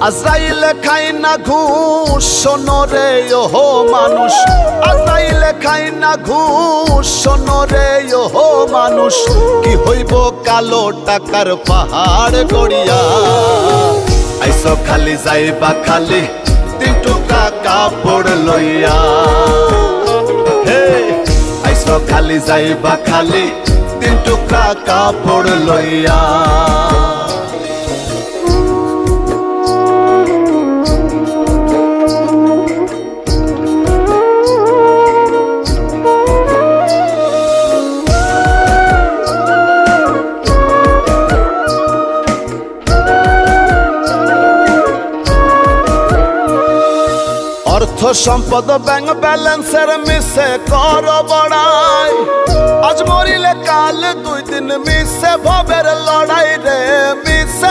আজরাইল খাই না ঘুষ শোনো রে ওহো মানুষ, আজরাইল খাই না ঘুষ শোনো রে ওহো মানুষ। কি হইব কালো টাকার পাহাড় গড়িয়া, আইসো খালি যাইবা খালি 3 টুকরা কাপড় লইয়া। হে আইসো খালি যাইবা খালি 3 টুকরা কাপড় লইয়া। অর্থ সম্পদ ব্যাংক ব্যালেন্সের মিশে কর বড়াই, আজ মরিলে কাল 2 দিন মিশে ভবের লড়াই রে, মিশে